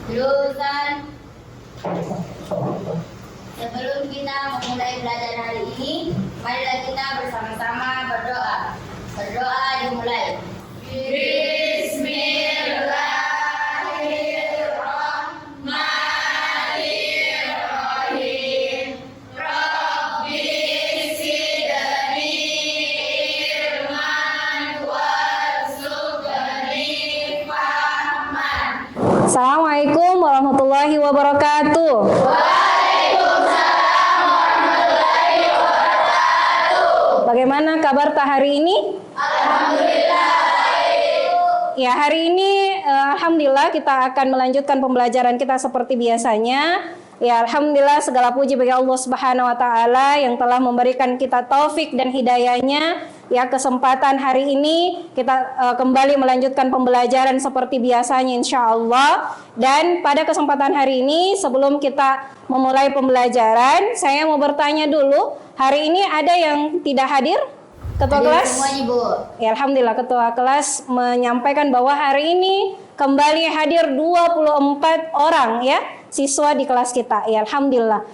Jurusan. Sebelum kita memulai belajar hari ini, marilah kita bersama-sama berdoa. Berdoa dimulai. Bismillahirrahmanirrahim. Rabbi zidni ilman warzuqni fahman. Assalamualaikum warahmatullahi wabarakatuh. Waalaikumsalam warahmatullahi wabarakatuh. Bagaimana kabar hari ini? Alhamdulillah baik. Ya, hari ini alhamdulillah kita akan melanjutkan pembelajaran kita seperti biasanya. Ya, alhamdulillah segala puji bagi Allah Subhanahu wa taala yang telah memberikan kita taufik dan hidayahnya. Ya, kesempatan hari ini kita kembali melanjutkan pembelajaran seperti biasanya insyaallah. Dan pada kesempatan hari ini sebelum kita memulai pembelajaran, saya mau bertanya dulu, hari ini ada yang tidak hadir? Ketua Hadir kelas? semua, Ibu. Ya, alhamdulillah ketua kelas menyampaikan bahwa hari ini kembali hadir 24 orang ya siswa di kelas kita. Ya, alhamdulillah.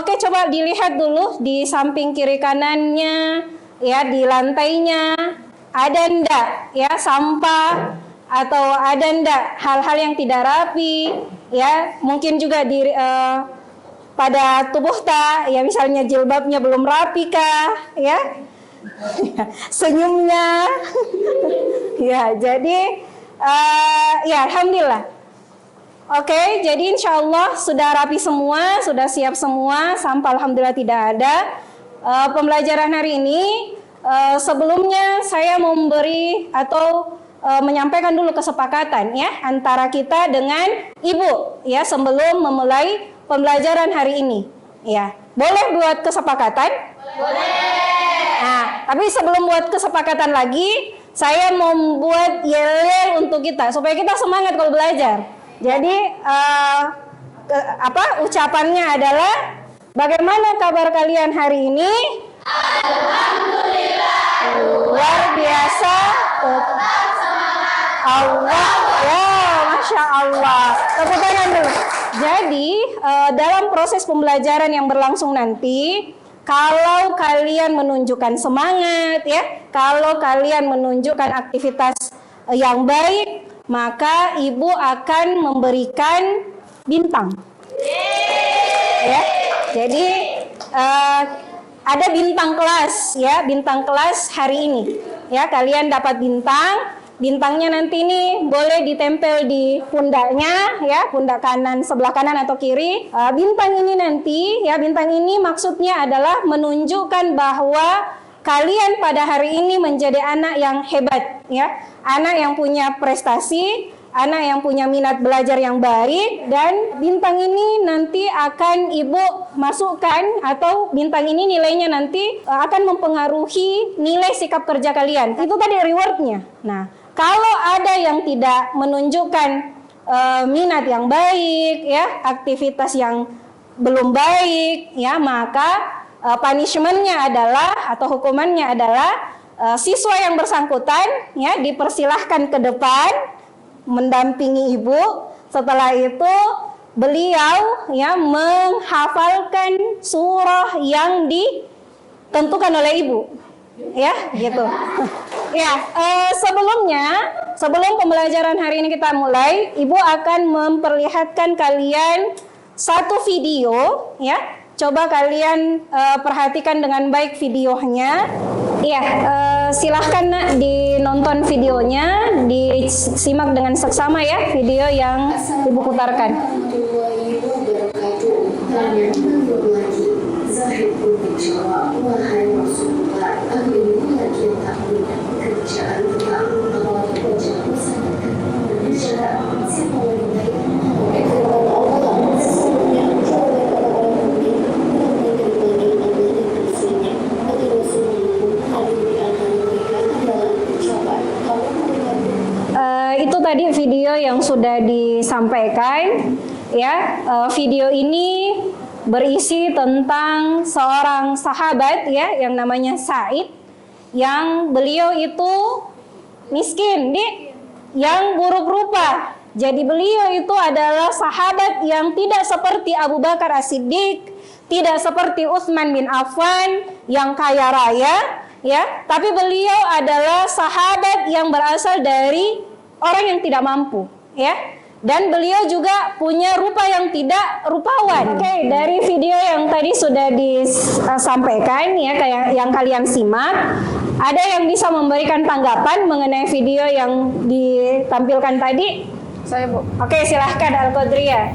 Oke, coba dilihat dulu di samping kiri kanannya, ya di lantainya ada ndak ya sampah atau ada ndak hal-hal yang tidak rapi ya, mungkin juga di pada tubuh ya misalnya jilbabnya belum rapi kah ya. Senyumnya ya, jadi ya alhamdulillah. Oke, jadi insya Allah sudah rapi semua, sudah siap semua, sampah alhamdulillah tidak ada. Pembelajaran hari ini sebelumnya saya memberi atau menyampaikan dulu kesepakatan ya antara kita dengan Ibu ya sebelum memulai pembelajaran hari ini ya. Boleh buat kesepakatan? Boleh. Nah, tapi sebelum buat kesepakatan lagi, saya membuat yel-yel untuk kita supaya kita semangat kalau belajar. Jadi ucapannya adalah bagaimana kabar kalian hari ini? Alhamdulillah. Luar biasa. Tetap semangat. Allah, ya, masya Allah. Tepuk tangan dulu. Jadi dalam proses pembelajaran yang berlangsung nanti, kalau kalian menunjukkan semangat ya, kalau kalian menunjukkan aktivitas yang baik, maka Ibu akan memberikan bintang. Ya. Jadi ada bintang kelas ya, bintang kelas hari ini. Ya, kalian dapat bintang. Bintangnya nanti ini boleh ditempel di pundaknya ya, pundak kanan sebelah kanan atau kiri. Bintang ini nanti ya, bintang ini maksudnya adalah menunjukkan bahwa kalian pada hari ini menjadi anak yang hebat ya, anak yang punya prestasi, anak yang punya minat belajar yang baik. Dan bintang ini nanti akan Ibu masukkan, atau bintang ini nilainya nanti akan mempengaruhi nilai sikap kerja kalian. Itu tadi rewardnya. Nah, kalau ada yang tidak menunjukkan minat yang baik ya, aktivitas yang belum baik ya, maka punishment-nya adalah atau hukumannya adalah siswa yang bersangkutan ya dipersilahkan ke depan mendampingi Ibu. Setelah itu beliau ya menghafalkan surah yang ditentukan oleh Ibu ya, gitu. Ya, sebelum pembelajaran hari ini kita mulai, Ibu akan memperlihatkan kalian satu video ya. Coba kalian perhatikan dengan baik videonya. Iya, silahkan Nak dinonton videonya, disimak dengan seksama ya video yang Ibu putarkan. Itu tadi video yang sudah disampaikan ya. Video ini berisi tentang seorang sahabat ya yang namanya Said, yang beliau itu miskin, yang buruk rupa Jadi beliau itu adalah sahabat yang tidak seperti Abu Bakar As-Siddiq, tidak seperti Utsman bin Affan yang kaya raya, ya. Tapi beliau adalah sahabat yang berasal dari orang yang tidak mampu, ya. Dan beliau juga punya rupa yang tidak rupawan. Oke, dari video yang tadi sudah disampaikan ya, kayak yang kalian simak, ada yang bisa memberikan tanggapan mengenai video yang ditampilkan tadi? Saya, Bu. Oke, silahkan Al-Qadriyah.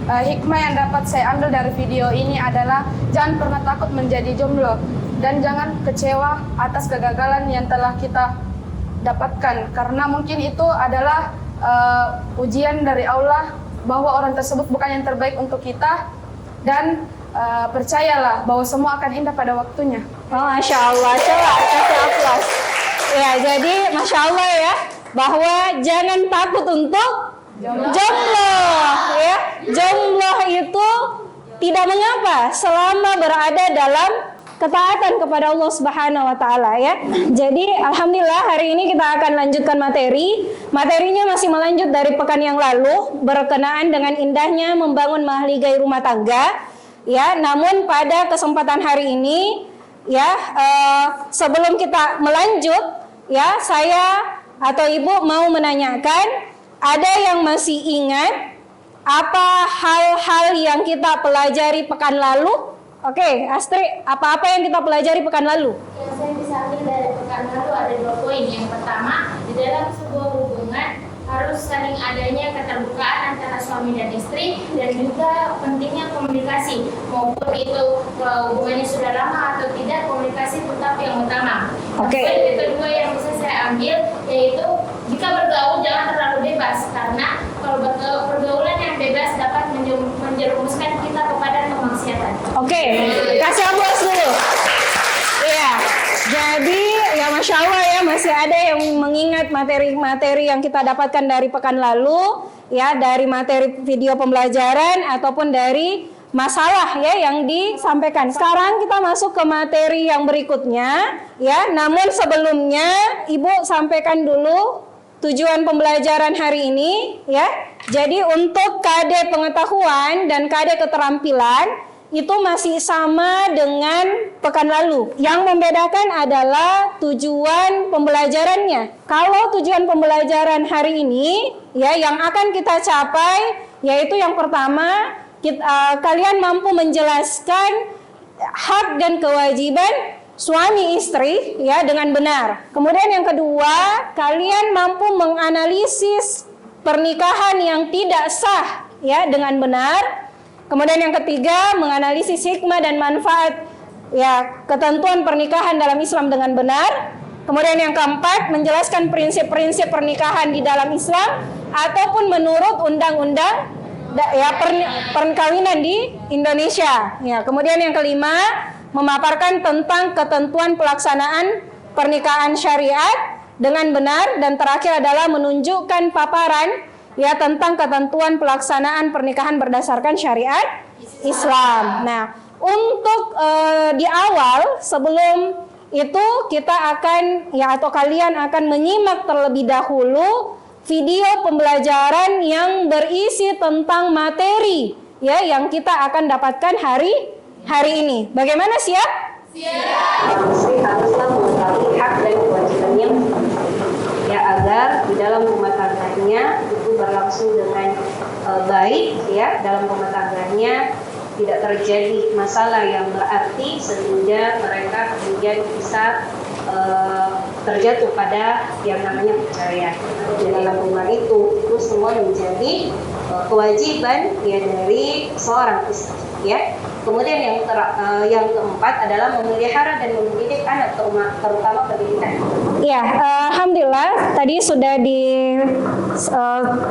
Hikmah yang dapat saya ambil dari video ini adalah jangan pernah takut menjadi jomblo dan jangan kecewa atas kegagalan yang telah kita dapatkan, karena mungkin itu adalah ujian dari Allah bahwa orang tersebut bukan yang terbaik untuk kita, dan percayalah bahwa semua akan indah pada waktunya. Oh, Masya Allah, coba kasih aplaus. Ya, jadi Masya Allah ya, bahwa jangan takut untuk jomblo, ya. Jomblo itu tidak mengapa selama berada dalam ketaatan kepada Allah Subhanahu wa taala, ya. Jadi alhamdulillah hari ini kita akan lanjutkan materi. Materinya masih melanjut dari pekan yang lalu berkenaan dengan indahnya membangun mahligai rumah tangga, ya. Namun pada kesempatan hari ini, ya, sebelum kita melanjut, ya, saya atau Ibu mau menanyakan, ada yang masih ingat apa hal-hal yang kita pelajari pekan lalu? Oke, Astri, apa-apa yang kita pelajari pekan lalu? Yang saya bisa ambil dari pekan lalu ada 2 poin. Yang pertama, di dalam sebuah hubungan harus saling adanya keterbukaan antara suami dan istri, dan juga pentingnya komunikasi, maupun itu hubungannya sudah lama atau tidak, komunikasi tetap yang utama. Oke. Poin yang kedua yang bisa saya ambil yaitu jika bergaul jangan terlalu bebas, karena kalau pergaulan yang bebas dapat menjerumuskan kita kepada kemaksiatan. Oke, kasih aplaus dulu. Iya, jadi ya Masya Allah ya, masih ada yang mengingat materi-materi yang kita dapatkan dari pekan lalu, ya, dari materi video pembelajaran ataupun dari masalah ya yang disampaikan. Sekarang kita masuk ke materi yang berikutnya, ya. Namun sebelumnya Ibu sampaikan dulu tujuan pembelajaran hari ini, ya. Jadi untuk KD pengetahuan dan KD keterampilan itu masih sama dengan pekan lalu. Yang membedakan adalah tujuan pembelajarannya. Kalau tujuan pembelajaran hari ini, ya, yang akan kita capai yaitu yang pertama, kalian mampu menjelaskan hak dan kewajiban suami istri, ya, dengan benar. Kemudian yang kedua, kalian mampu menganalisis pernikahan yang tidak sah, ya, dengan benar. Kemudian yang ketiga, menganalisis hikmah dan manfaat, ya, ketentuan pernikahan dalam Islam dengan benar. Kemudian yang keempat, menjelaskan prinsip-prinsip pernikahan di dalam Islam ataupun menurut undang-undang, ya, perkawinan di Indonesia. Ya, kemudian yang kelima, memaparkan tentang ketentuan pelaksanaan pernikahan syariat dengan benar, dan terakhir adalah menunjukkan paparan, ya, tentang ketentuan pelaksanaan pernikahan berdasarkan syariat Islam. Nah, untuk di awal sebelum itu kita akan, ya, atau kalian akan menyimak terlebih dahulu video pembelajaran yang berisi tentang materi, ya, yang kita akan dapatkan hari ini. Bagaimana, siap? Siap. Istri haruslah mengetahui hak dan kewajibannya, ya, agar di dalam rumah tangganya itu berlangsung dengan baik, ya, dalam rumah tangganya tidak terjadi masalah yang berarti sehingga mereka kemudian bisa terjatuh pada yang namanya perceraian. Di dalam rumah itu semua menjadi kewajiban, ya, dari seorang istri, ya. Kemudian yang keempat adalah memelihara dan mendidik anak, terutama pendidikan. Ya, alhamdulillah tadi sudah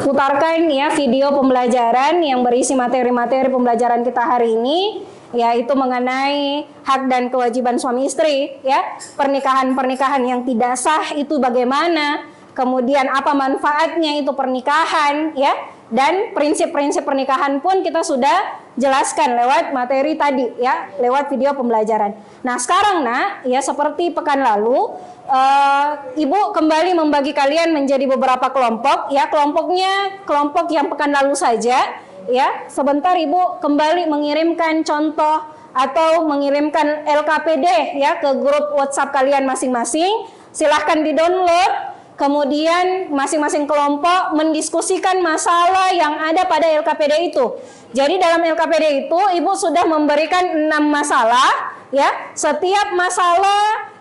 diputarkan, ya, video pembelajaran yang berisi materi-materi pembelajaran kita hari ini, yaitu mengenai hak dan kewajiban suami istri, ya. Pernikahan yang tidak sah itu bagaimana? kemudian apa manfaatnya itu pernikahan ya, dan prinsip-prinsip pernikahan pun kita sudah jelaskan lewat materi tadi ya, lewat video pembelajaran. Nah sekarang nak ya, seperti pekan lalu Ibu kembali membagi kalian menjadi beberapa kelompok ya, kelompoknya kelompok yang pekan lalu saja ya. Sebentar Ibu kembali mengirimkan contoh atau mengirimkan LKPD ya ke grup WhatsApp kalian masing-masing. Silahkan di-download, kemudian masing-masing kelompok mendiskusikan masalah yang ada pada LKPD itu. Jadi dalam LKPD itu Ibu sudah memberikan 6 masalah ya. Setiap masalah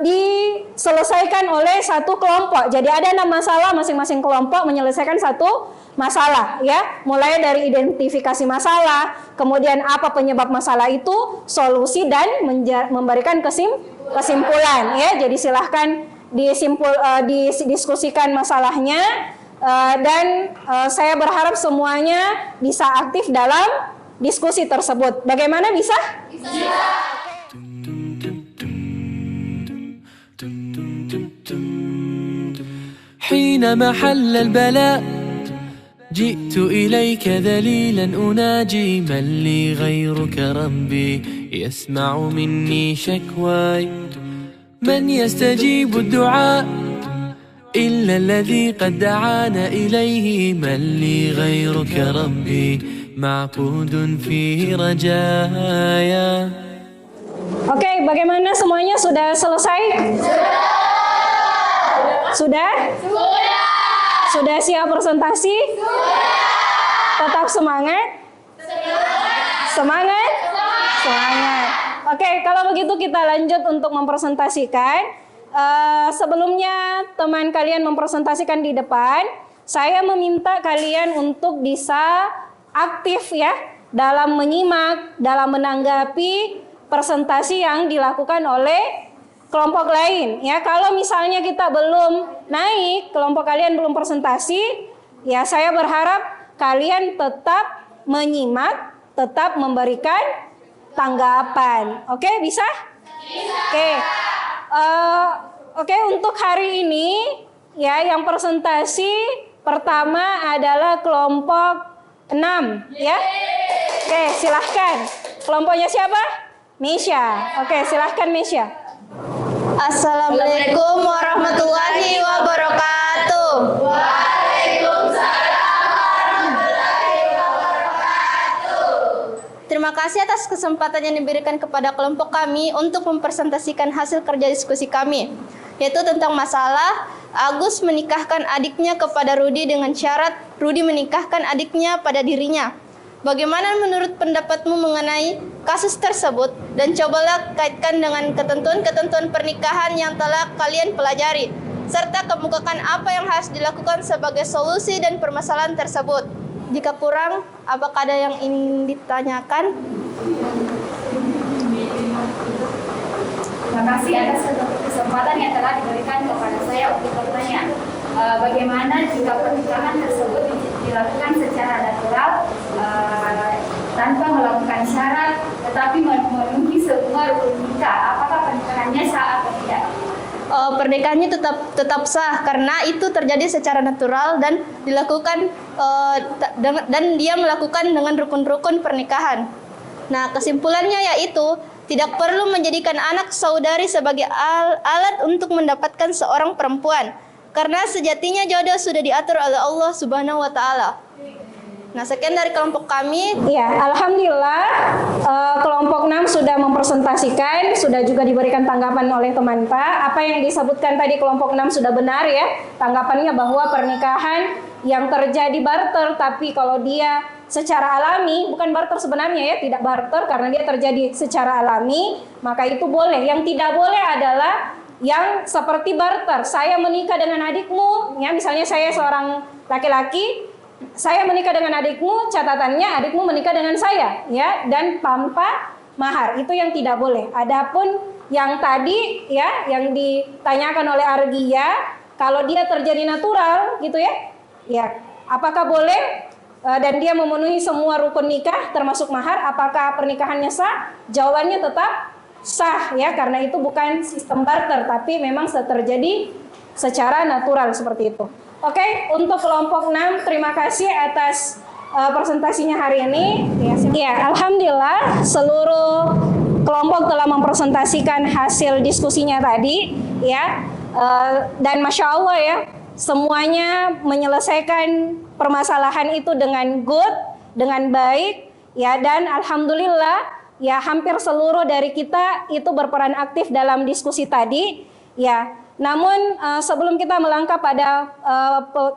diselesaikan oleh satu kelompok. Jadi ada 6 masalah, masing-masing kelompok menyelesaikan satu masalah ya. Mulai dari identifikasi masalah, kemudian apa penyebab masalah itu, solusi, dan memberikan kesimpulan ya. Jadi silahkan didiskusikan masalahnya, dan saya berharap semuanya bisa aktif dalam diskusi tersebut. Bagaimana bisa? Bisa. حينما حل البلاء جئت إليك ذليلا أناجي من لي غيرك ربي يسمع مني شكواي من يستجيب الدعاء إلا الذي قد دعانا إليه من لي غيرك ربي معبود فيه رجايا. Oke, bagaimana semuanya sudah selesai? Sudah? Sudah siap presentasi? Tetap semangat? Semangat? Semangat. Oke, kalau begitu kita lanjut untuk mempresentasikan. Sebelumnya teman kalian mempresentasikan di depan, saya meminta kalian untuk bisa aktif ya dalam menyimak, dalam menanggapi presentasi yang dilakukan oleh kelompok lain ya. Kalau misalnya kita belum naik, kelompok kalian belum presentasi, ya saya berharap kalian tetap menyimak, tetap memberikan tanggapan. Oke, bisa? Bisa. Oke, untuk hari ini ya, yang presentasi pertama adalah kelompok 6 ya. Oke, silahkan. Kelompoknya siapa? Mesya. Oke, silahkan Mesya. Assalamualaikum warahmatullahi wabarakatuh. Waalaikumsalam warahmatullahi wabarakatuh. Terima kasih atas kesempatan yang diberikan kepada kelompok kami untuk mempresentasikan hasil kerja diskusi kami, yaitu tentang masalah Agus menikahkan adiknya kepada Rudi dengan syarat Rudi menikahkan adiknya pada dirinya. Bagaimana menurut pendapatmu mengenai kasus tersebut, dan cobalah kaitkan dengan ketentuan-ketentuan pernikahan yang telah kalian pelajari, serta kemukakan apa yang harus dilakukan sebagai solusi dan permasalahan tersebut. Jika kurang, apakah ada yang ingin ditanyakan? Terima kasih atas kesempatan yang telah diberikan kepada saya untuk bertanya. Bagaimana jika pernikahan tersebut dilakukan secara natural tanpa melakukan syarat, tetapi memenuhi semua rukun nikah, apakah pernikahannya sah atau tidak? Pernikahannya tetap sah karena itu terjadi secara natural dan dilakukan dan dia melakukan dengan rukun-rukun pernikahan. Nah, kesimpulannya yaitu tidak perlu menjadikan anak saudari sebagai alat untuk mendapatkan seorang perempuan, karena sejatinya jodoh sudah diatur oleh Allah Subhanahu wa taala. Nah, sekian dari kelompok kami. Ya, alhamdulillah kelompok 6 sudah mempresentasikan, sudah juga diberikan tanggapan oleh teman Pak. Apa yang disebutkan tadi kelompok 6 sudah benar ya. Tanggapannya bahwa pernikahan yang terjadi barter, tapi kalau dia secara alami, bukan barter sebenarnya ya, tidak barter karena dia terjadi secara alami, maka itu boleh. Yang tidak boleh adalah yang seperti barter. Saya menikah dengan adikmu, ya misalnya saya seorang laki-laki, saya menikah dengan adikmu, catatannya adikmu menikah dengan saya, ya, dan tanpa mahar. Itu yang tidak boleh. Adapun yang tadi ya, yang ditanyakan oleh Argia, kalau dia terjadi natural gitu ya, ya, apakah boleh dan dia memenuhi semua rukun nikah termasuk mahar, apakah pernikahannya sah? Jawabannya tetap sah ya, karena itu bukan sistem barter, tapi memang terjadi secara natural seperti itu. Oke, untuk kelompok 6 terima kasih atas presentasinya hari ini. Ya, alhamdulillah seluruh kelompok telah mempresentasikan hasil diskusinya tadi, ya. Dan masya Allah ya, semuanya menyelesaikan permasalahan itu dengan good, dengan baik, ya. Dan alhamdulillah, ya hampir seluruh dari kita itu berperan aktif dalam diskusi tadi, ya. Namun sebelum kita melangkah pada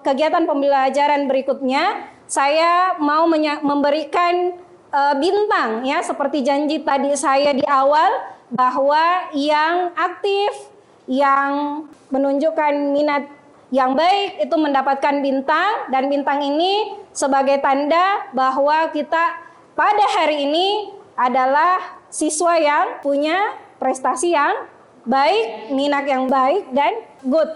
kegiatan pembelajaran berikutnya, saya mau memberikan bintang ya, seperti janji tadi saya di awal bahwa yang aktif, yang menunjukkan minat yang baik itu mendapatkan bintang, dan bintang ini sebagai tanda bahwa kita pada hari ini adalah siswa yang punya prestasi yang baik, minat yang baik dan good.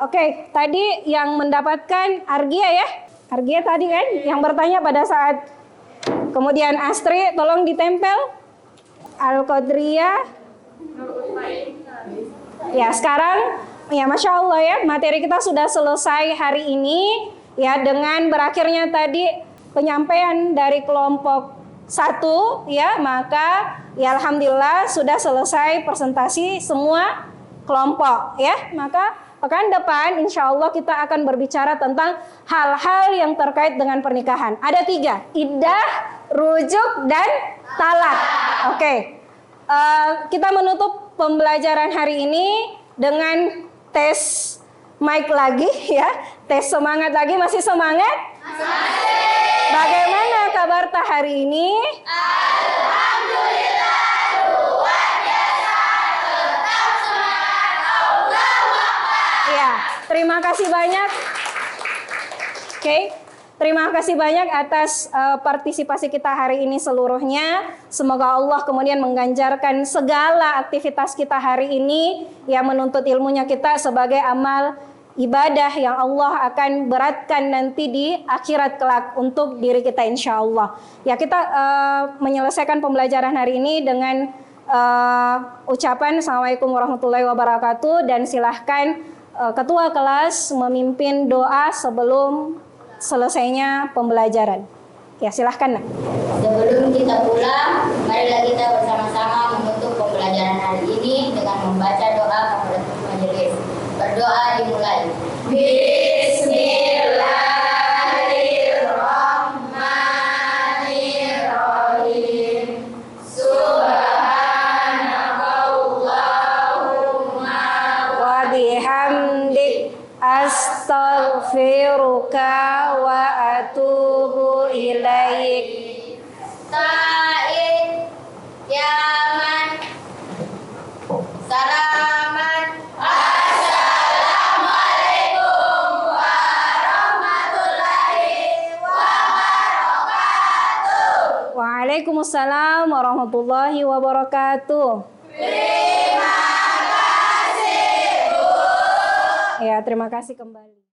Oke, tadi yang mendapatkan Argia ya. Argia tadi kan yang bertanya pada saat, kemudian Astri tolong ditempel, Al-Qadriyah. Ya sekarang ya masya Allah ya, materi kita sudah selesai hari ini ya, dengan berakhirnya tadi penyampaian dari kelompok 1 ya, maka ya alhamdulillah sudah selesai presentasi semua kelompok ya. Maka pekan depan insya Allah kita akan berbicara tentang hal-hal yang terkait dengan pernikahan. Ada 3, iddah, rujuk, dan talak. Oke. Kita menutup pembelajaran hari ini dengan tes mic lagi ya. Tes semangat lagi, masih semangat? Bagaimana kabar hari ini? Alhamdulillah, luar biasa, tetap semangat, Allahu Akbar. Ya, terima kasih banyak. Oke, terima kasih banyak atas partisipasi kita hari ini seluruhnya. Semoga Allah kemudian mengganjarkan segala aktivitas kita hari ini yang menuntut ilmunya kita sebagai amal ibadah yang Allah akan beratkan nanti di akhirat kelak untuk diri kita insya Allah. Ya, kita menyelesaikan pembelajaran hari ini dengan ucapan Assalamualaikum warahmatullahi wabarakatuh, dan silahkan ketua kelas memimpin doa sebelum selesainya pembelajaran. Ya, silahkan nak. Sebelum kita pulang, marilah kita bersama-sama menutup pembelajaran hari ini dengan membaca doa kafaratul majelis. Berdoa dimulai. Bismillahirrahmanirrahim. Subhanakallahumma Wa bihamdik astaghfiruka wa atubu ilaik. Ta'id Yaman Salaman. Assalamualaikum warahmatullahi wabarakatuh. Waalaikumsalam warahmatullahi wabarakatuh. Terima kasih, Bu. Ya, terima kasih kembali.